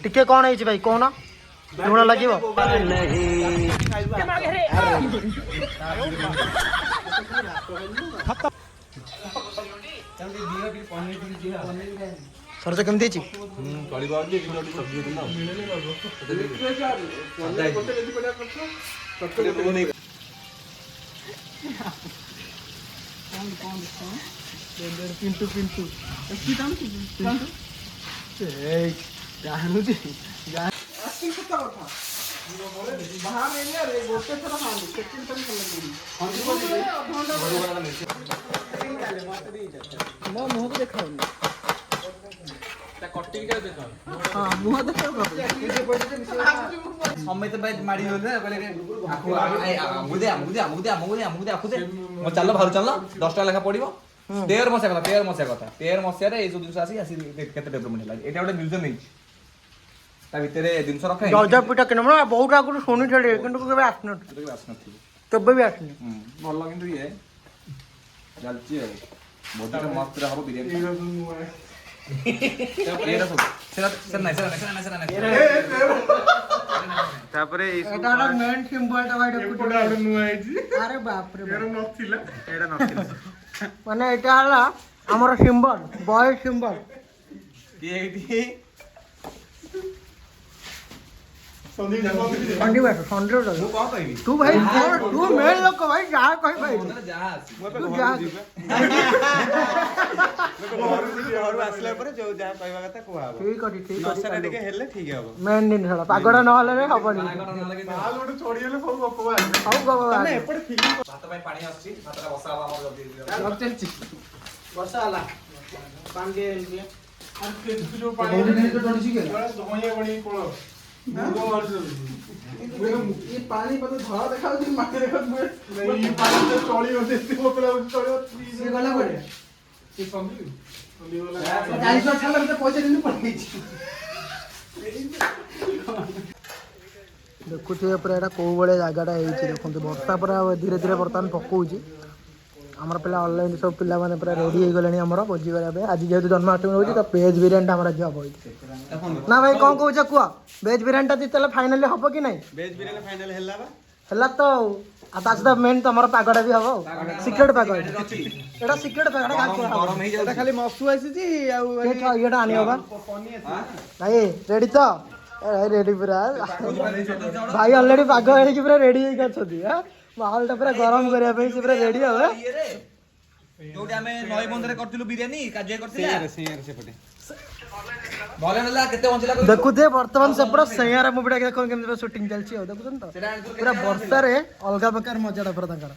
टिके कौन है भाई कौन लुण लगे सरस केमती पिंटू पिंटू मुह को देखा चल बाहर चल 10 टा लेखा पड़ो 13 मसिया कथा 13 मसिया ये जो जिन आसी डेभलपमेंट है ये गोटे म्यूजियम जिन रखा जजापिठा के बहुत आगुरी शुणी तब भी आसनी भल कि ये चलती मस्त हम बिरियानी माने एटा हला हमर सिंबल बॉय सिंबल तू भाई तू मेल लोक भाई जा कहि भाई मेन दिन हला पागड़ा न हले रे हबनी ये पानी पता धड़ा देखा माटी देखा ये पानी तो चली होते बोतल चली ये गला पड़े ये संभली गाइस छाला में पैसा दिन पड़ी देखुथे पूरा एटा को बळे जागाटा हेछि देखंतु वर्षा पूरा धीरे धीरे बर्तमान पकोउछि हमर पिला ऑनलाइन सब पिला माने पूरा रेडी हो गलेनी हमर भोजी करे आज जेहेतु जन्माष्टमी होछि त पेज बिरियानी हमर आज हबो ना भाई कोन कहू छ कुआ वेज बिरियानी ता दितले फाइनली हबो कि नहीं वेज बिरियानी फाइनल हेला बा हला तो आ तास द मेन तमर पागडा भी हबो सीक्रेट पागडा एटा सीक्रेट पागडा का गरम हे जाय खाली मसु आसी छी आ एटा आनी होबा भाई रेडी तो रेडी पूरा भाई ऑलरेडी पाग हे कि पूरा रेडी हे गछथि हां माहौल ता पूरा गरम करिया पे से पूरा रेडी हबे जोटी हमें नई बंदरे करथिलु बिरियानी काजे करथिला से पटे भले नला केते पहुंचला देखु दे वर्तमान से पूरा सयारा मुविटा देखो केम शूटिंग चलछि हो देखु तो पूरा वर्षा रे अलगा प्रकार मजाडा पूरा तंकर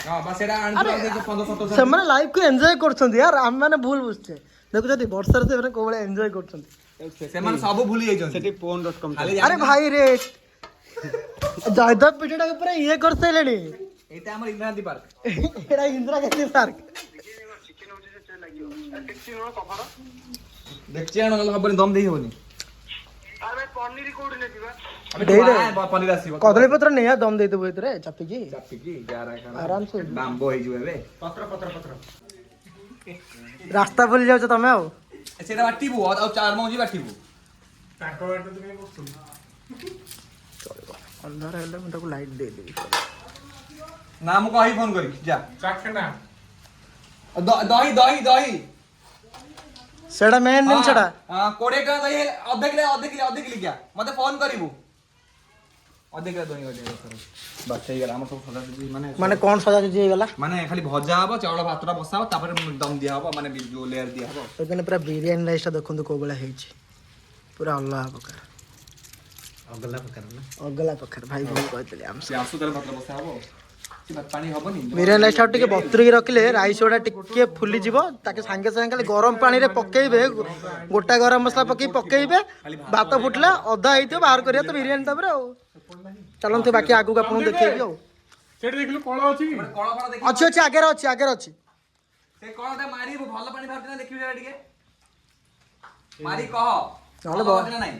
हां बस एडा आन 15 17 से माने लाइफ को एन्जॉय करछंती यार हम माने भूल बुझछे देखु जदी वर्षा रे से कोबळे एन्जॉय करछंती से माने सब भूली जाइछन सेठी phone.com अरे भाई रे जायदा पिटडा पूरा ये करते लेनी एटा हमर इंदिरा गांधी पार्क एडा इंदिरा गांधी पार्क देखछि आन हबनी दम देही होनी अरे पनीर कोडी ले दिबा दे दे पनीर आसीबो कदली पत्र नहीं है दम दे देबो इतरे चापी की जारा खाना आराम से बांबो हे जुबे पत्र रास्ता भूल जाओ तमे आओ सेटा बाटीबो आ चार मौजी बाटीबो ताको बाटे तो कहीं बसु अंधार हेले मैं ताको लाइट दे देबी नाम कहि फोन करी जा चाखना दही दही दही सेडा मेन दिन सेडा हां 20 का दही अधे किलो क्या मते फोन करिवु अधे किलो दही गले बस सही गला हम सब सजा जी माने कौन सजा जी गला माने खाली भजा हबो चावल भातरा बसाबो तापर दम दिया हबो माने जो लेयर दिया हबो एखने पूरा बिरियानी राइस देखंतु को बला हेछि पूरा अल्लाह प्रकार अगला प्रकार भाई बोल कहतले हम से आसु तर भातरा बसा हबो पानी हबनी बिरियानी राइस टिके बतुरी रखले राइस ओडा टिके फुली जिवो ताके संगे संगे खाली गरम पानी रे पकेइबे गोटा गरम मसला पकेइबे भात फुटला अधा हेइतो बाहर करिया तो बिरियानी तबरे चलंतु बाकी आगु आपन देखैबी हो सेठी देखलु कळ अछि कळ कळ देखि अच्छी आगे अछि से कळटा मारी भल पानी भातना देखिबे जरा टिके मारी कह चल भातना नाही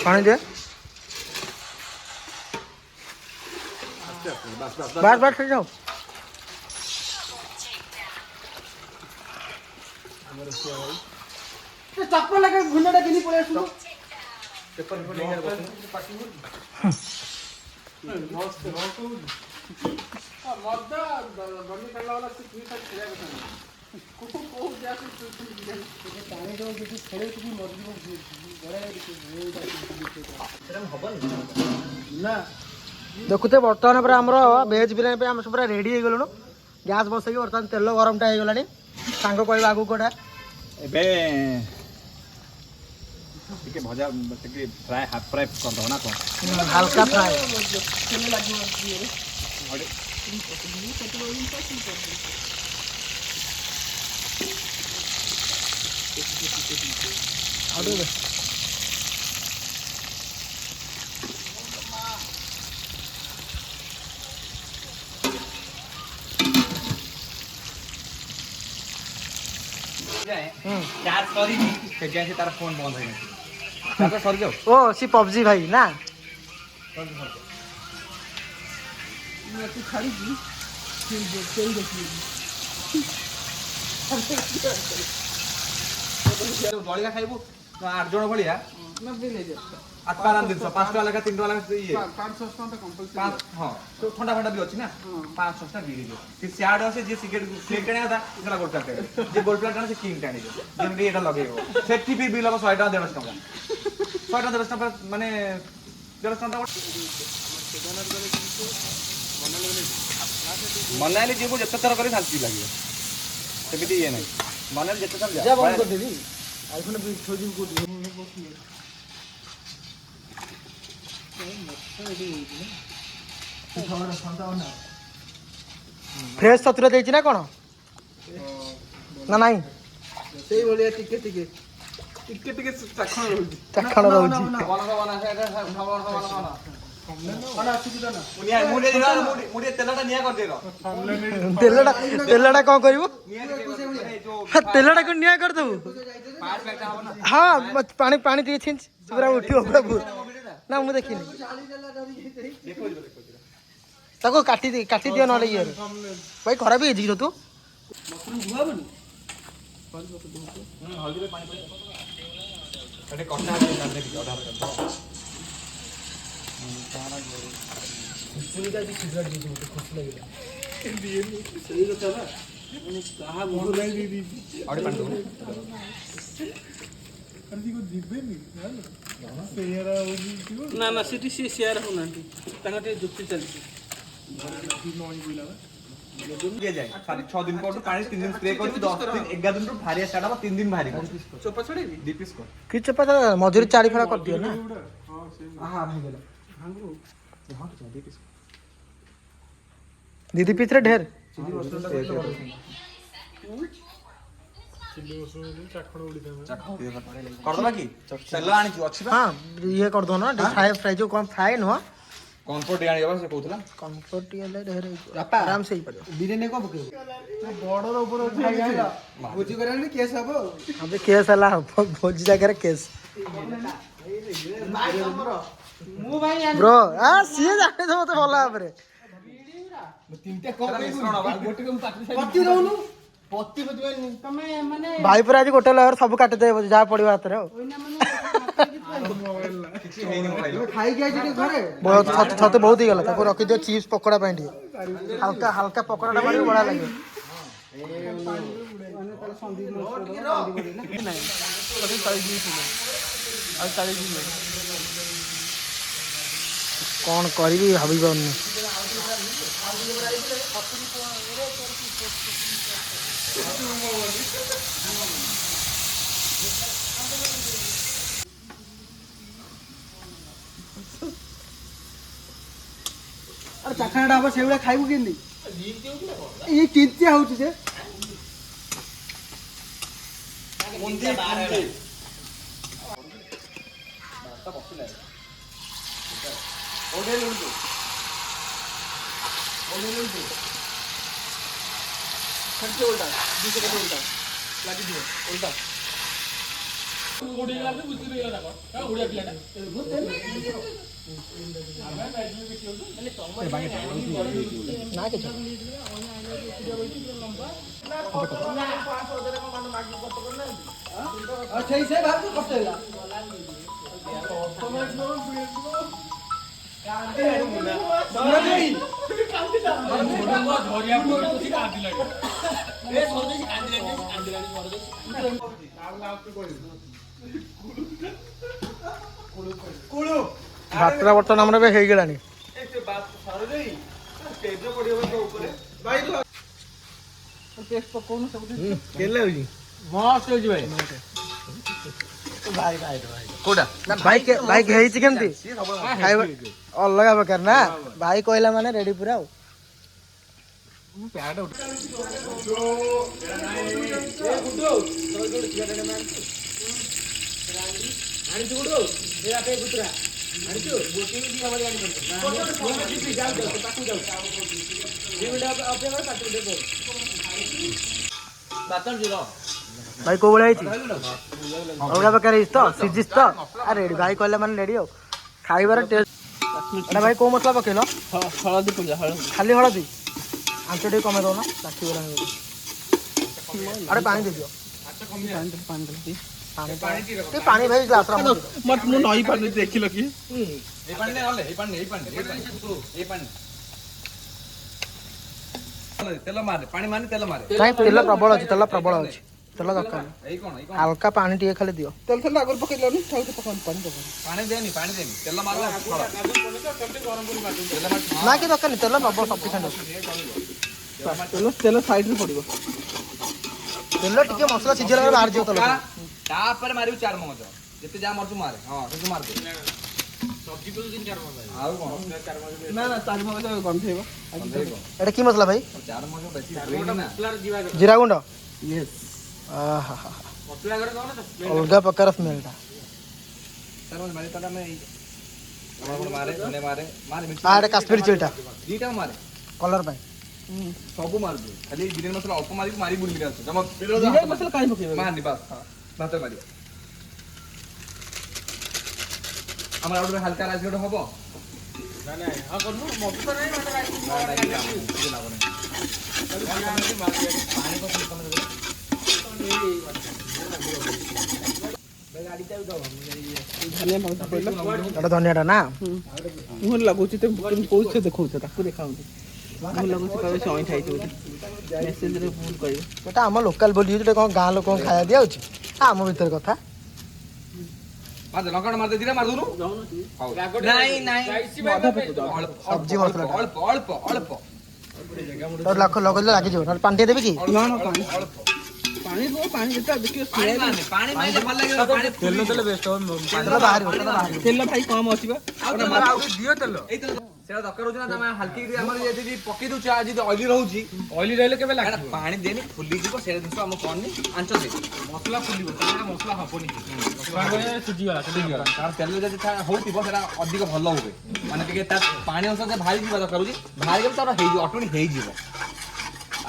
पानी दे बार बार फिर जाओ चप्पल लगे घुंडा किनी पड़े सुनो देखुते बर्तमान पर आम भेज बिरियानी आम सब रेडी हो गलु गैस बसैक बर्तमान तेल गरमटा हो गलानी सांग कह आगू कौटा ଏବେ ଟିକେ ଭଜା ଟିକେ ଫ୍ରାଏ ହାଫ୍ ଫ୍ରାଏ କରିଦେବ ନା କ'ଣ हल्का फ्राई चार्ज सरीनी से तार फोन बंद हो गया सर जाओ ओ सी पबजी भाई ना जलिया खाइबू 8 जण भलिया आत्माराम दिन 5 टका लेखा 3 टका लेखा ये 5-6 टका कंपलसरी हां तो ठंडा ठंडा भी अछि ना 5-6 टका भी दियो फिर सियाड আছে যে সিগারেট প্লেট টানে আদা সেটা গোল প্লেট যে গোল প্লেট টানে সে কিং টানে দিও যেমনি এটা লগাইবো সেফটি ফি বিল হবে 100 টাকা 150 টাকা 100 টাকা 150 টাকা মানে 150 টাকা मनाली जीव जिते थर कर शांति लगे सेमती ये ना मनाली जिते थर जा बंद कर देबी आइफोन भी छोड़ को फ्रेश सतुरा देछि ना कोन ना नहीं ସେଇ ଭଳିଆ ଟିକେ ଟିକେ ଚାଖଣ ରହୁଛି ଚାଖଣ ରହୁଛି ତେଲଟା କଣ କରିବୁ ତେଲଟା କଣ ନିଆଁ କରିଦେବୁ ହଁ ପାଣି ପାଣି ଟିକେ ଛିଞ୍ଚ ପୁରା ଉଠିବ ପୁରା ନା ମୁଁ ଦେଖିନି ତାକୁ କାଟିଦିଅ ନହେଲେ ଇଏରେ ଭାଇ ଖରାପ ହେଇଛି କି ତୁ ନା ନା ସେଠି ସିଏ ସେୟାର ହଉନାହାନ୍ତି ତାଙ୍କର ଟିକେ ଯୁକ୍ତି ଚାଲିଛି साढ़े 6 दिन को पानी 3 दिन स्प्रे कर 10 दिन 11 दिन भारी स्टार्ट हो 3 दिन भारी ଚୋପା ଛଡେଇବି 2 पीस को कि चपा मजूरी 4 फड़ा कर दियो ना हां भाई गेला दीदी पीस रे ढेर कर दबा की तेल आनी छी अछि हां ये कर दो ना फ्राई फ्राई जो कम फ्राई न कंफर्ट आनी बा से कहतला कंफर्ट ये ढेर आराम से ही पड़े ବିରିୟାନୀ କଣ ପକେଇବ ବଡର ଉପରେ ଖାଇଲା ଭୋଜି କରିବାନି କେସ୍ ହବ अबे केस हला भोजी जाकर केस ब्रो आ सीए जाने दो तो भला हमरे ତିନିଟା କପ ଗୋଟେ କମ ପତି ଦଉନୁ ପତି ବଦୁଆନି ତମେ ମାନେ भाई पर आज गोटे लहर सब काट दे जा पड़िबा हाथ रे किछि हेनी भाई ଖାଇକି ଆଇଛି ଟିକେ ଘରେ बहुत छत बहुत ही गला ताको रखि दियो चिप्स पकोड़ा पैंटी हल्का हल्का पकोड़ा बड़ी बड़ा लगे कौन करी भाभी पानी अरे चाखणाटा हब सेउला खाइबु केंदी ये चिंतिया होउची जे मुंदी बारे ओडे लुंदु खर्चे उल्टा दूसरे के उल्टा लगी दियो उल्टा ନା କିଛି ଭାତଟା ବର୍ତ୍ତମାନ ଆମର ଏବେ ହେଇଗଲାଣି। ଭାଇ ହେଇଛି କେମିତି ଖାଇବା ଅଲଗା ପ୍ରକାର ନା ଭାଇ କହିଲା ମାନେ ରେଡି ପୁରା ଆଉ। ଭାଇ କୋଉ ଭଳିଆ ହେଇଛି ଅଲଗା ପ୍ରକାର ହେଇଛି ତ ସିଝିଛି ତ ରେଡି ଭାଇ କହିଲା ମାନେ ରେଡି ଆଉ ଖାଇବାର ଟେଷ୍ଟ। ଏଟା ଭାଇ କୋଉ ମସଲା ପକେଇଲ? ହଳଦୀ ପୂଜା ହଳଦୀ ଖାଲି ହଳଦୀ ଆଞ୍ଚ ଟିକେ କମେଇ ଦଉନ ଲାଖିଗଲା। ଆରେ ପାଣି ଦେଇଦିଅ ପାଣି ଭାଇ ଗ୍ଲାସ ମୁଁ ନଈ ପାଣି ଦେଖିଲ କି ତେଲ ମାରେ ପାଣି ମାନେ ତେଲ ମାରେ ନାଇଁ ତେଲ ପ୍ରବଳ ଅଛି ତେଲ ତେଲ ଦରକାର ହାଲକା ପାଣି ଟିକେ ଖାଲି ଦିଅ। ତେଲ ଆଗରୁ ପକେଇଲନି ପାଣି ଦେନି ତେଲ ମାରିଲା ନା କି ଦରକାର ତେଲ ପ୍ରବଳ ସଫିସିଏଣ୍ଟ ଅଛି। ତେଲ ସାଇଡରେ ପଡିବ ତେଲ ଟିକେ ମସଲା ସିଝିଲା ବେଳେ ବାହାରି ଯିବ ତେଲ ତାପରେ ମାରିବୁ ଚାର ମଗଜ ଯେତେ ଯାହା ମରୁଛୁ ମାରେ ହଁ ସେ ମାର ଆଉ କଣ ନା ଚାରିମଗଜ ଗନ୍ଧେଇବ। ଏଟା କି ମସଲା ଭାଇ? ଚାର ମଗଜ ବେଶୀ ଜିରା ଗୁଣ୍ଡ ୟେସ୍ ଅଲଗା ପ୍ରକାର ସ୍ମେଲଟା। କାଶ୍ମୀର ଚିଲିଟା ଦିଟା ମାରେ କଲର ପାଇଁ ସବୁ ମାରୁଛୁ ଖାଲି ବିରିୟାନୀ ମସଲା ଅଳ୍ପ ମାରିକି ମାରି ବୁଲିକି ଆସୁଛୁ ମସଲା କାଇଁ ପକେଇବ ମାରନି ବାସ୍ ଭାତ ମାରିବ ଆମର ଆଉ ଗୋଟେ ହାଲକା ରାଇସ୍ ଗୋଟେ ହବ ଧନିଆଟା ନା ମୁଁ ଲାଗୁଛି କହୁଛ ଦେଖାଉଛ ତାକୁ ଦେଖାଉନି ମୁଁ ଲାଗୁଛି କହିବେ ସେ ଅଇଁଠା ହେଇଛି ବୋଲି ମେସେଜରେ ଭୁଲ କହିବେ। ଏଟା ଆମ ଲୋକାଲ ବୋଲି କଣ ଗାଁ ଲୋକଙ୍କୁ ଖାଇବା ଦିଆଯାଉଛି ଆମ ଭିତରେ କଥା। ଲଙ୍କା ମାରିଦେ ଦିଟା ମାରିଦଉନୁ ସବଜି ମସଲା ଅଳ୍ପ ଅଳ୍ପ ଅଳ୍ପ ଲଗେଇଲେ ଲାଗିଯିବ ନହେଲେ ପାଣି ଟିକେ ଦେବି କି? ପାଣି ପାଣି ଯେତେ ଦେଖିବ ପାଣି ମାରିଲେ ଭଲ ଲାଗିବ ତେଲ ଦେଲେ ବେଷ୍ଟ ହବ ତେଲ ଭାଇ କମ ଅଛି ବା ଦିଅ ତେଲ ସେଟା ଦରକାର ହଉଛି ନା ତମେ ହାଲକି ଆମର ଯଦି ପକେଇ ଦଉଛ ଯଦି ଅଏଲି ରହୁଛି ଅଏଲି ରହିଲେ କେବେ ଲାଗେ ପାଣି ଦେନି ଫୁଲିଯିବ ସେଇଟା ଜିନିଷ ଆମ କଣ ଆଞ୍ଚ ଦେଇ ମସଲା ଫୁଲିବ ତାହେଲେ ମସଲା ହବନି କାରଣ ତେଲ ଯଦି ହଉଥିବ ସେଟା ଅଧିକ ଭଲ ହୁଏ ମାନେ ଟିକେ ତା ପାଣି ଅଂଶ ବାହାରି ଯିବା ଦରକାର ହଉଛି ବାହାରି ଗଲେ ତାର ହେଇଯିବ ଅଟୋମେଟିକ ହେଇଯିବ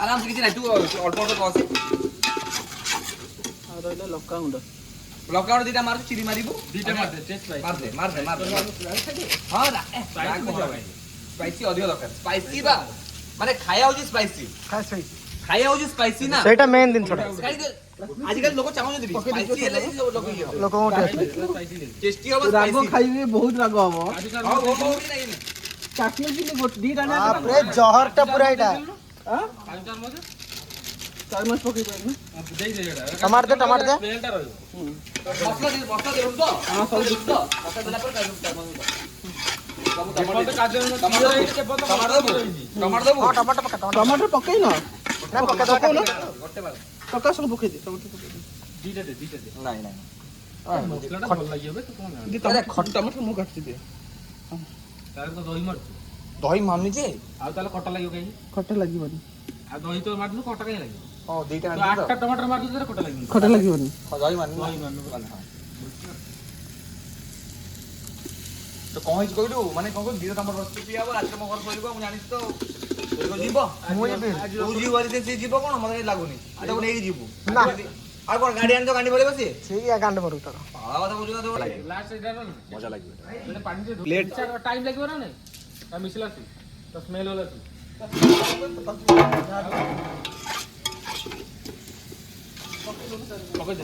ଆରାମସେ କିଛି ନାହିଁ ତୁ ଅଳ୍ପ ଅଳ୍ପ କଷି ଆଉ ରହିଲା ଲଙ୍କାଗୁଣ୍ଡ ଲଙ୍କାଗୁଣ୍ଡ ଦିଟା ମାରୁଛୁ ଚିରି ମାରିବୁ ଦିଟା ମାରଦେ ହଁ ସ୍ପାଇସି ଅଧିକ ଦରକାର ସ୍ପାଇସି ବା ମାନେ ଖାଇବା ହଉଛି ସ୍ପାଇସି ନା ସେଇଟା ମେନ୍ ଜିନିଷଟା ଆଜିକାଲି ଲୋକ ଚାହୁଁଛନ୍ତି ସ୍ପାଇସି ହେଲେ ଲୋକଙ୍କୁ ଟେଷ୍ଟି ହବ ରାଗ ଖାଇବେ ବହୁତ ରାଗ ହବ କାଶ୍ମୀର ଚିଲି ଦିଟା ଜହରଟା ପୁରା ଏଇଟା ଚାରମାସ ପକେଇ ପାରିବୁ ଟମାଟୋ ଦେ ମସଲା ଦେବୁ ତ ହଁ ସବୁ ଦେବୁ ତ ମସଲା ଦେଲା ପରେ ଟମାଟୋ ପକେଇନ ଗୋଟେ ମାର ପକା ସବୁ ପକେଇ ଦେ ଦିଟା ଦେ ନାଇଁ ଟମାଟୋ ମୁଁ କାଟିଛି ଦିଏ ଦହି ମାରୁନି ଯେ ଆଉ ତାହେଲେ ଖଟା ଲାଗିବ କାହିଁକି? ଖଟା ଲାଗିବନି ଆଉ ଦହି ତ ମାରିଦେଲୁ ଖଟା କାହିଁ ଲାଗିବ? ହଁ ଦିଟା ତ ଆଠଟା ଟମାଟର ମାରିଦେଲୁ ତାହେଲେ ଖଟା ଲାଗିବ। ଖଟା ଲାଗିବନି ଦହି ମାରୁନି ତ କଣ ହେଇଛି କହିଲୁ ମାନେ କଣ କହିଲୁ ଦିଟା ଟମାଟର ରେସିପି ହବ ରାତିରେ ମୋ ଘର ସରିବ ମୁଁ ଜାଣିଛି ତ ଯିବ ମୁଁ ଯିବି ତୁ ଯିବ ସେ ଯିବ କଣ ମତେ ଲାଗୁନି ତାକୁ ନେଇକି ଯିବୁ আর কোন গাড়ি আনছো গাড়ি বলে বসি সেই গান্ডে পড়ু তার পালা কথা বলছো তো ଲାଷ୍ଟ ଏଇଟା ନା মজা লাগবে ମାନେ ପାଣିରେ Plate. ଟାଇମ୍ ଲାଗିବ ନା ନାଇଁ ତା ମିଶିଲା ଆସି ତା ସ୍ମେଲ୍ ହେଲା ଆସି ପକେଇ ଦେ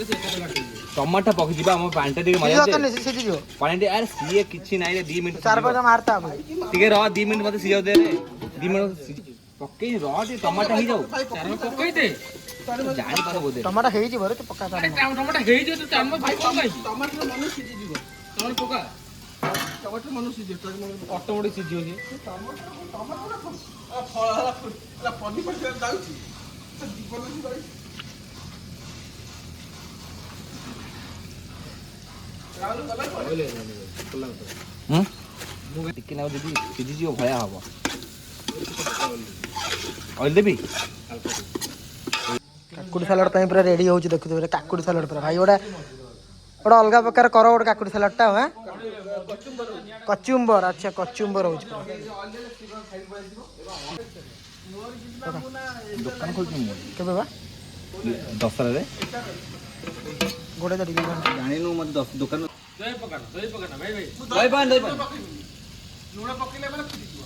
ସେ ଏକା ଲାଗି ଟମାଟୋ ପକେଇ ଯିବା ଆମ ପାଣିଟା ଟିକେ ସିଏ ମଜା ଦରକାର ଦେ ନାହିଁ ସିଝି ଯିବ ପାଣି ଟିକେ ଆରେ ସିଏ କିଛି ନାହିଁ ରେ 2 ମିନିଟ୍ 4 5 ମାରତା ଆମେ ଟିକେ ରହ 2 ମିନିଟ୍ ମତେ ସିଝାଉ ଦେ ରେ 2 ମିନିଟ୍ ପକେଇ ରହ ଟିକେ ଟମାଟୋ ହେଇଯାଉ ଚାରମ ପକେଇ ଦେ ଜାଣି ପାର ବୋଧେ ଟମାଟୋ ହେଇଯିବ ରେ ତୁ ପକା ଆରେ ଟମାଟୋ ହେଇଯିବ ତ ଚାରମ ଭାଇ ପକାଇ ଟମାଟର ମନ ସିଝିଯିବ ଟମାଟୋ ପକା ଟମାଟର ମନ ସିଝିଯିବ ଅଟୋମେଟିକ୍ ସିଝିବ ସିଏ ଫଳ ହେଲା ପନିପରିବା ଯାଉଛି ଜୀବନ ଯାଉଛି ଟିକେ ନାଉ ଯଦି ସିଝିଯିବ ଭୟା ହବ ଅଏଲ୍ ଦେବି କାକୁଡି ସାଲାଡ ପାଇଁ ପୁରା ରେଡି ହଉଛି ଦେଖୁଥିବେ କାକୁଡି ସାଲାଡ ପୁରା ଭାଇ ଗୋଟେ ଅଲଗା ପ୍ରକାର କର ଗୋଟେ କାକୁଡି ସାଲାଡ ଟା ହଁ କଚୁମ୍ବର ଆଚ୍ଛା କଚୁମ୍ବର ହଉଛି ପୁରା ଦୋକାନ ଖୋଲୁଛି ମୁଁ କେବେ ବା ଦଶରାରେ ଗୋଡେ ତ ଟିକେ ଜାଣିନୁ ମତେ ଦୋକାନ ଦହି ପକାନା ଭାଇ ଭାଇ ଦହି ପାଣି ଲୁଣ ପକେଇଲେ ମାନେ ଫୁଟିଯିବ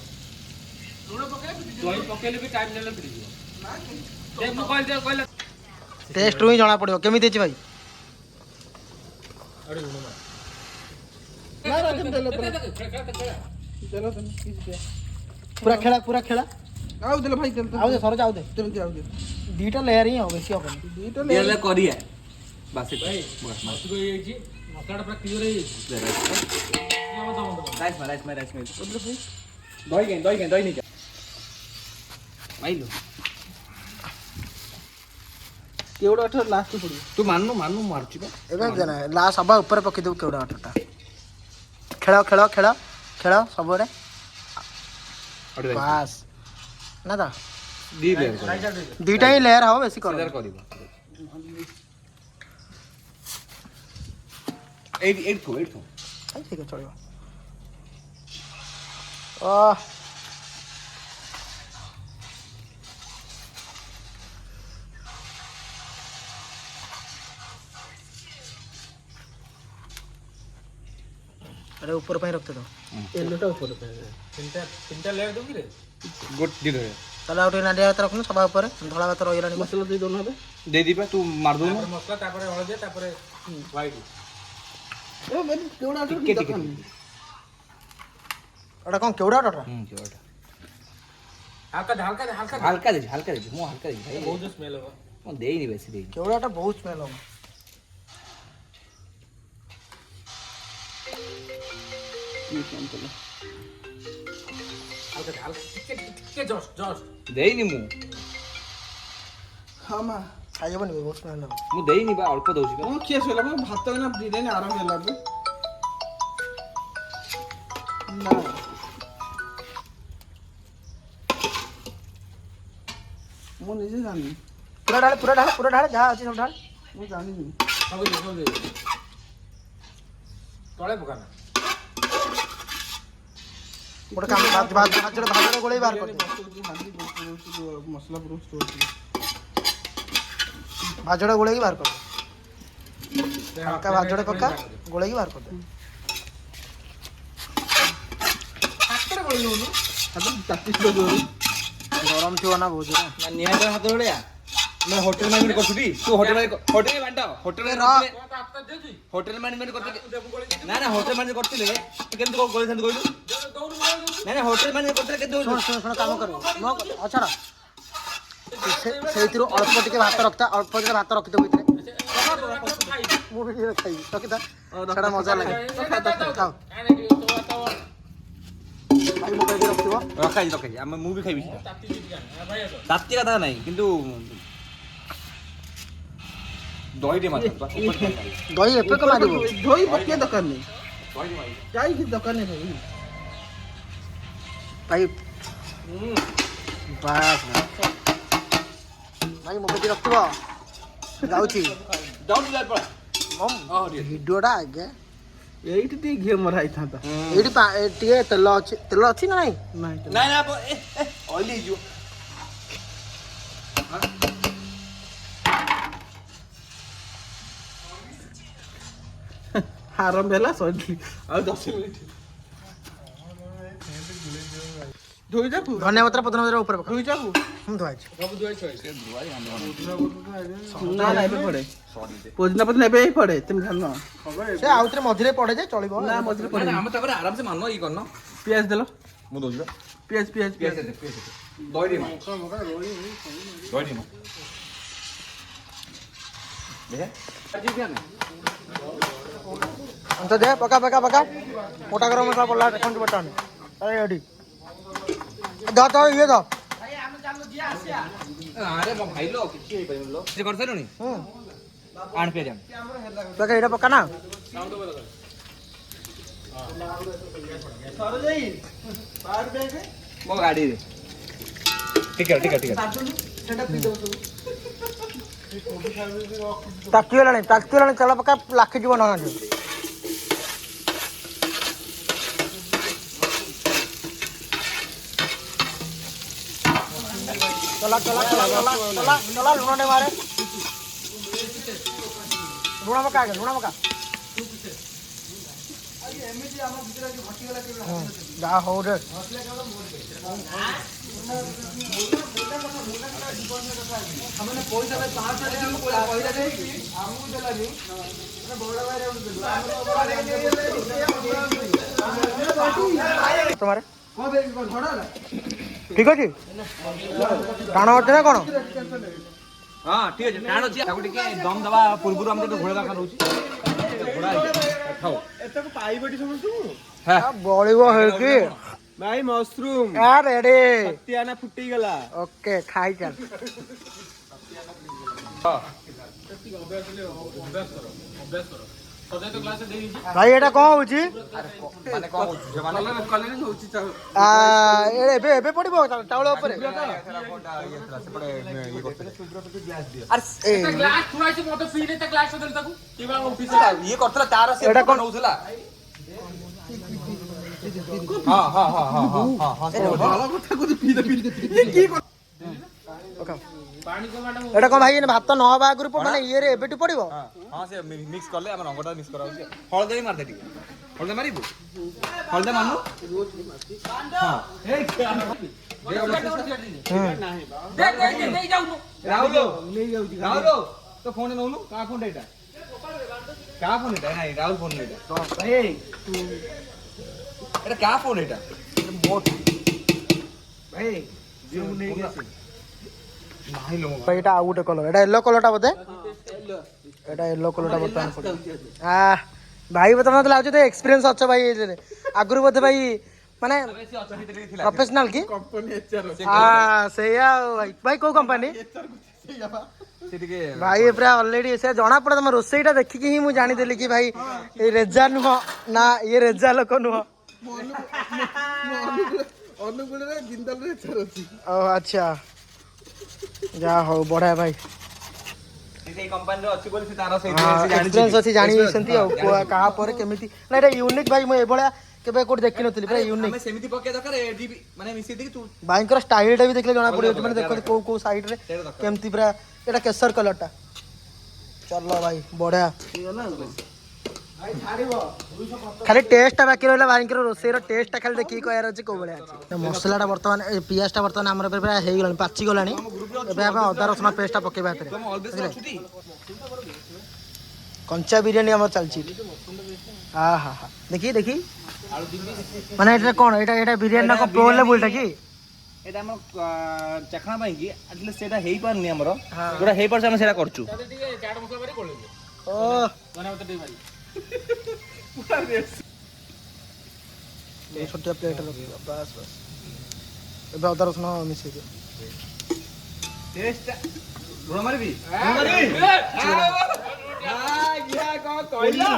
ଲୁଣ ପକେଇଲେ ଫୁଟିଯିବ ଦହି ପକେଇଲେ ବି ଟାଇମ୍ ନେଲେ ଫିଟିଯିବ ଦେ ମୁଁ କହିଲେ ଟେଷ୍ଟ ରୁ ହିଁ ଜଣା ପଡିବ କେମିତି ହେଇଛି ଭାଇ ଆଡେ ଲୁଣ ମାର ନା ନା ଦେଲେ ପୁରା ଖେଳା ଆଉ ଦେଲେ ଭାଇ ଦେଲେ ଆଉ ଦେ ସରଜ ଆଉ ଦେ ଦେଲେ ଆଉ ଦେ ଦିଟା ଲେୟାର ହିଁ ହବ ବେଶୀ ହବନି ଦିଟା ଦେଲେ କରିଆ ବାସ୍ ଭାଇ ମାସକୁ ହେଇଯାଇଛି ମସଲାଟା ପୁରା କ୍ଲିୟର ହେଇଯାଇଛି ରାଇସ୍ ଦହି ନେଇଯା ଆଇଲୁ କେଉଡା ଅଠର ଲାଷ୍ଟ ପଡିବ ତୁ ମାନୁ ମାରୁଛୁ ବା ଏବେ ନା ଲା ସବା ଉପରେ ପକେଇଦେବୁ କେଉଡ଼ା ଅଟଟା ଖେଳ ସବୁଆଡେ ବାସ୍ ନା ତ ଦି ଲେୟାର ଦିଟା ହିଁ ଲେୟାର ହବ ବେଶୀ କର କରିବ ଏଇଠି ଥୁ ଠିକ ଅଛି ଚଳିବ ଓ अरे ऊपर ପାଇଁ ରଖତେ ଦो ଏଲୋଟା ଉପରେ ତିନିଟା ଲେୟାର ଦେବୁ କିରେ ଗୋଟେ ଦି ତାହେଲେ ଆଉ ଟିକେ ନାଲିଆ ଭାତ ରଖୁନ ସବା ଉପରେ ଧଳା ଭାତ ରହିଗଲାଣି ମସଲା ଦେଇ ଦଉନ ଏବେ ଦେଇ ଦିବା ତୁ ମାର ଦଉନୁ ତାପରେ ମସଲା ତାପରେ ହଳଦିଆ ତାପରେ ହ୍ୱାଇଟ୍ ଏ ମାନେ କେଉଡା ଅଠର ଟିକେ ଦରକାର ନାହିଁ ଏଟା କ'ଣ କେଉଡ଼ା ଅଟଟା ଯୋଟା ହାଲକା ହାଲକା ଦେଇଛି ମୁଁ ହାଲକା ଦେଇଛି ଭାଇ ବହୁତ ସ୍ମେଲ୍ ହବ ମୁଁ ଦେଇନି ବେଶୀ ଦେଇନି କେଉଡ଼ାଟା ବହୁତ ସ୍ମେଲ୍ ହବ ଟିକେ ଜଷ୍ଟ ଦେଇନି ମୁଁ ହଁ ମା ଖାଇହେବନି ବହୁତ ସ୍ମେଲ୍ ହବ ମୁଁ ଦେଇନି ବା ଅଳ୍ପ ଦଉଛି ବା କଣ ଖିଆ ଶୋଇଲା ଭାତ ଏଇନା ବିରିୟାନୀ ଆରମ୍ଭ ହେଲା ଏବେ ନା ମୁଁ ନିଜେ ଜାଣିନି ପୁରା ଢାଳେ ଯାହା ଅଛି ସବୁ ଢାଳେ ମୁଁ ଜାଣିନି ସବୁ ତଳେ ପକାନା ଗୋଟେ କାମ ଭାଜରେ ଗୋଳେଇ ବାହାର କରିଦେ ମସଲା ପୁରା ଭାଜଟା ଗୋଳେଇକି ବାହାର କରିଦେ ହାଲକା ଭାଜଟା ପକା ଗୋଳେଇକି ବାହାର କରିଦେ ଗରମ ଥିବ ନା ବହୁତ ନିହାତି ହାତ ବଢିଆ ନା ହୋଟେଲ ମ୍ୟାନେଜମେଣ୍ଟ କରୁଛୁ ତୁ ହୋଟେଲ ବାଣ୍ଟ ହୋଟେଲ ମ୍ୟାନେଜମେଣ୍ଟ କରୁଥିଲେ ନା ହୋଟେଲ ମ୍ୟାନେଜମେଣ୍ଟ କରିଥିଲେ ତୁ କେମିତି କରିଥାନ୍ତୁ କହିଲୁ ନା ହୋଟେଲ ମ୍ୟାନେଜମେଣ୍ଟ କରିଥିଲେ କେମିତି ଶୁଣ କାମ କରିବ ଛାଡ଼ ସେଇଥିରୁ ଅଳ୍ପ ଟିକେ ଭାତ ରଖିଥା ଅଳ୍ପ ଟିକେ ଭାତ ରଖିଦେବୁ ଭିତରେ ମୁଁ ବି ଟିକେ ଖାଇବି ରଖିଥା ସେଟା ମଜା ଲାଗେ ଖାଉ ଭାଇ ମୋ ପାଇଁ ରଖିଥିବ ରଖାଇଛି ଆମେ ମୁଁ ବି ଖାଇବି ତାତି କଥା ନାହିଁ କିନ୍ତୁ ଦହି ଟିକେ ମାରିବ ଦହି ଏପେକ ମାରିବ ଧୋଇ ପକେଇବା ଦରକାର ନାହିଁ ଯାଇ କିଛି ଦରକାର ନାହିଁ ଭାଇ ବାସ୍ ଭାଇ ମୋ ପାଇଁ ରଖିଥିବ ଯାଉଛି ଭିଡ଼ିଓଟା ଆଜ୍ଞା ଏଇଠି ଟିକେ ଘିଅ ମରା ହେଇଥାନ୍ତା ଏଇଠି ଟିକେ ତେଲ ଅଛି ନା ନାଇଁ ନାଇଁ ନା ଅଏଲି ହେଇଯିବ ଆରମ୍ଭ ହେଲା ସରିଲି ଆଉ 10 ମିନିଟ୍ ଧୋଇ ଯାକୁ ଧନିଆ ପତ୍ର ପତ୍ର ଉପରେ ପକା ଧୋଇ ଯାକୁ ମୁଁ ଧୁଆଇଛି ନା ନା ଏବେ ପଡେ ପୋଦିନା ପତ୍ର ଏବେ ହିଁ ପଡେ ତୁମେ ଜାଣିନ ସେ ଆଉଥରେ ମଝିରେ ପଡେ ଯେ ଚଳିବ ନା ମଝିରେ ପଡେ ଆମେ ତାପରେ ଆରାମସେ ମାନ ଇଏ କରନ ପିଆଜ ଦେଲ ମୁଁ ଦଉଛି ବା ପିଆଜ ପିଆଜ ପିଆଜ ପିଆଜ ଦେ ପିଆଜ ଦହି ଦେ ଦହି ଦେ ଦେଖେ अंत दे पका पका पका मोटा गरम मसला पड़ला देखो बटन अरे रेडी दा तो ये दो अरे भाई लो किछि हे परिम लो जे कर सरुनी आण पे जाम पका एटा पका ना मो गाड़ी रे ठीक है ताकी चला पका लाखी जीवन ना चला चला चला चला चला चला लुण ने मारे लुण पका जा हो रे तुम्हारे ठीक अच्छे टाण अच्छे ना कौन हां ठीक है टाण अछि ताको टिके दम दबा पूर्वरु हम तो घोड़ा दाखा रहउछि घोड़ा खाओ ଏତକୁ ପାଇବଟି ସମସ୍ତଙ୍କୁ हां बड़ो है कि ଭାଇ ମସରୁମ यार रेडी ତିଆନା ଫୁଟିଗଲା ओके खाई चल सजाय तो क्लास दे दीजिए भाई एटा कौन होची माने को जे माने କଲେଜ ହଉଛି ଚାଉ एबे एबे पड़िबो चावल ऊपर ये सेपटे ये करते ग्लास थुआइछ मते पीने त ग्लास देल ताकू किबा ऑफिस ये करतला तार से एटा कोन नउथला हां हां हां हां हां हां ଭଲ କଥା କହୁଛି ପିଇ ଦେ କି पानी को मैडम एटा कौन भाई भात न हवा आगुर माने ये रे एबेटू पड़िबो हां से मिक्स करले हम रंगटा मिक्स कराउछि हळदी मार दे टिके हळदी मारिबो हळदी माननु हां दे जाऊ राहुल राहुल तो फोन नउनु का फोन एटा का फोन एटा नाही राहुल फोन एटा भाई एटा का फोन एटा भाई जो नहीं गेছে नाही लो भाई एटा आउट कलर एटा येलो कलरटा बोते एटा येलो कलरटा बर्तमान पड़े आ भाई बता मतलब लाउछ तो एक्सपीरियंस अच्छा भाई आगुर बोते भाई माने प्रोफेशनल की कंपनी एचआर हां सेया भाई भाई को कंपनी से टिके भाई पूरा ऑलरेडी से जना पड़े तुम रोसईटा देखिक ही मुझे जानी देली कि भाई ये रेजा नुह ना ये रेजा लोक नुह ଅନୁଗୁଳରେ ଜିନ୍ଦଲରେ ଏଚଆର ଅଛି ओ अच्छा जा हो बढ़िया भाई से कंपनी रो अछि बोली से तारा से एक्सपीरियंस अच्छी जानी सेंती कहा पर केमिति ना एटा यूनिक भाई मैं एभळा केबे कोड देखि नथली पूरा यूनिक हमें सेमिति पके दकर एडी माने मिसी दे तू भाईकर स्टाइलटा भी देखले जଣା पड़ियो माने देखो को को साइड रे केमति पूरा एटा केसर कलरटा चलो भाई बढ़िया खाली टेस्ट बाकी रहा भाई रोसईर टेस्ट खाली देखिए कह रहा कौ भाया मसलाटा बर्तमान पियाजटा बर्तमान आम पूरा हो गला पाची गला अदा रसुण पेस्टा पकेबा कंचा बिरियानी आम चलती हाँ हाँ हाँ देखी देखी माने कौन यहाँ बिरियानी ना प्रो लेवलटा कि एटा हम चखना भाई की एटलीस्ट सेटा हेई पारनी हमरो जोडा हेई परछ हम सेटा करछु चाट मसला मारी कोले ओ बना मत दे मारी ये छोटा प्लेट रख बस बस एबे अदा रसुण मिसे दियो टेस्ट लुण मारबी या को कहला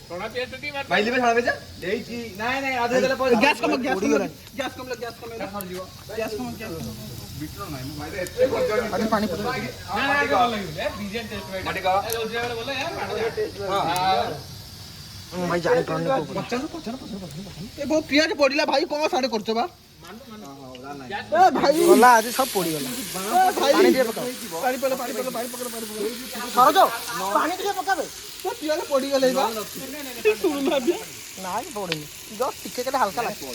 थोड़ा पेस्ट टी मार माइली में छाड़ा बेचा देई नाही नाही आधे देला पर गैस कम गैस कम गैस कम गैस कम बिटलो नाही माइले अरे पानी पड़ ना लगे बिरियानी टेस्ट भाई माटी का उसे वाला बोला यार भाई जाने कौन को पचन ए बहुत पियाज पड़िला भाई कौन साडे करछ बा ଭାଇ ଗଲା ଆଜି ସବୁ ପୋଡ଼ିଗଲା। ପାଣି ଟିକେ ପକାଅ। ପାଣି ପକେଇଲ ସରୋଜ ପାଣି ଟିକେ ପକାବେ। ପିଆଜ ପଡିଗଲେ ଶୁଣୁନାହାନ୍ତି ନାଇଁ ପୋଡ଼ିନି ଜଷ୍ଟ ଟିକେ କେତେ ହାଲକା ଲାଗିବ।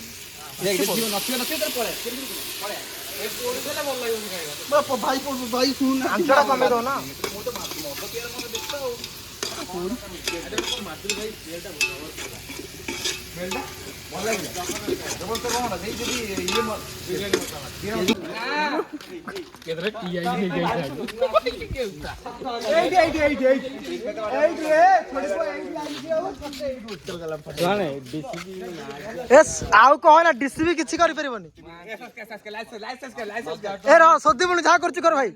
ଭାଇ ଭାଇ ଶୁଣୁନା ଆଞ୍ଚଟା କମେଇ ଦଉ ନା। ଆଉ କହ ନା ଡିସି ବି କିଛି କରିପାରିବନି। ଏ ର ସଦି ପୁଣି ଯାହା କରୁଛୁ କର ଭାଇ।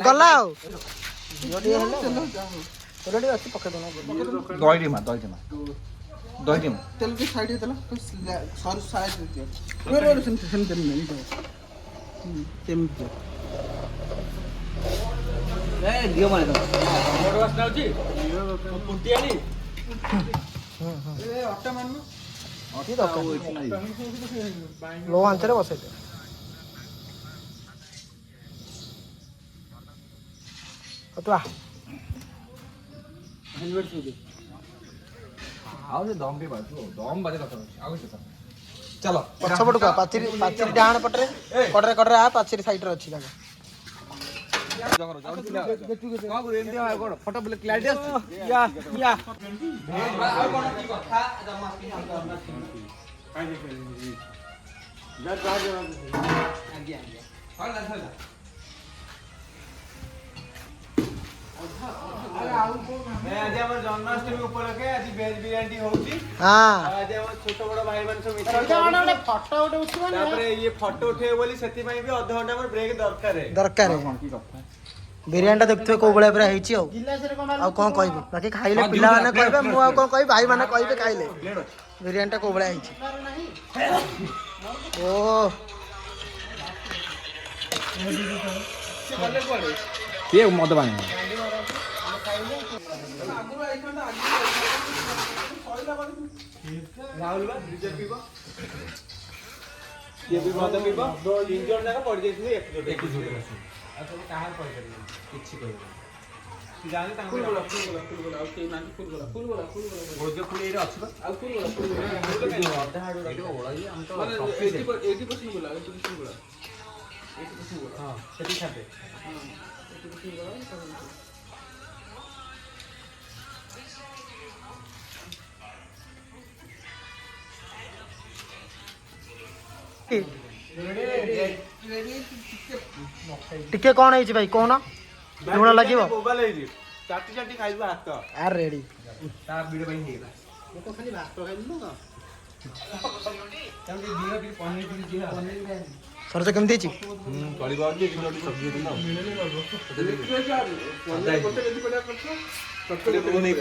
ଗଲା ଆଉ ଅଛି ପକେଇ ଦଉନ। ଦହି ମା ଦହି ମା ତେଲ ଟିକେ ସାଇଡ୍ ଦେଲା ସରୁ ସାଇଡ୍ ଦିଅ ସେମିତି ସେମିତି ସେମିତି लो ଆଞ୍ଚରେ ବସେଇ ଦିଅ। ଆଉ ସେ ଦମ ବି ବାଜୁ ଦମ ବାଜେ କଥା ଆଉ କିଛି କଥା ଚାଲ ପଛପଟକୁ ଆ ପାଚିରି ପାଚିରି ଡାହାଣ ପଟରେ କଡରେ କଡରେ ଆ ପାଚିରି ସାଇଡରେ ଅଛି ଜାଗା। ଫଟୋ କ୍ଲାରିଟି ଆସୁଛି ଆଜି ଆମର ଜନ୍ମାଷ୍ଟମୀ ଉପଲକ୍ଷେ ଆଜି ଭେଜ ବିରିୟାନୀ ହଉଛି। ହଁ ଆଜି ଆମର ଛୋଟ ବଡ ଭାଇ ମାନେ ସବୁ ମିଶିକି ତାପରେ ଇଏ ଫଟୋ ଉଠେଇବେ ବୋଲି ସେଥିପାଇଁ ବି ଅଧଘଣ୍ଟା ଆମର ବ୍ରେକ୍ ଦରକାର। ବିରିୟାନୀ ଟା ଦେଖୁଥିବେ କୋଉ ଭଳିଆ ପୁରା ହେଇଛି ଆଉ କଣ କହିବି ବାକି ଖାଇଲେ ପିଲାମାନେ କହିବେ ମୁଁ ଆଉ କଣ କହିବି ଭାଇ ମାନେ କହିବେ ଖାଇଲେ ବିରିୟାନୀ ଟା କୋଉ ଭଳିଆ ହେଇଛି। ଓ କିଏ ମଦ ପାଣି ରାହୁଲ ବା ବିଜେପି ପିବ ଇଏ ବି ମଦ ପିବ 3 ଜଣ ଯାକ ପଡିଯାଇଥିବେ ଏକଜୁଟ ଆଉ ସବୁ କାହାର କହିପାରିବେ କିଛି କହିପାରିବେ ଜାଣି ତାଙ୍କୁ ଫୁଲ ଗୋଲା ଆଉ କେହି ନାହାନ୍ତି ଫୁଲ ଗୋଲା ଭୋଜ ପୁଣି ଏଇଟା ଅଛି ବା ଆଉ ଫୁଲ ଗୋଲା ଅଧା ହାଡୁ ରାତିବ ଓଳାଇ ଆମେ ତ 80% ଗୋଲା ହଁ ସେଠି ଖାତେ ଟିକେ କଣ ହେଇଛି ଭାଇ କହୁନ ଲୁଣ ଲାଗିବ ମୋବାଇଲ ହେଇଛି ଚାଟି ଚାଟି ଖାଇବୁ ହାତ ଆର ରେଡି ତା ଭିଡ ପାଇଁ ହେଇଗଲା ମୁଁ ତ ଖାଲି ଭାତ ଖାଇଲି ନା ତାଙ୍କୁ ଦିଅ ଟିକେ ପନିର ଟିକେ ଦିଅ ସରଜ କେମିତି ହେଇଛି? ଚଳିବ ଆଉ ଟିକେ ସବଜି ଗୋଟେ ଯଦି ପଡିଆ କରିଛ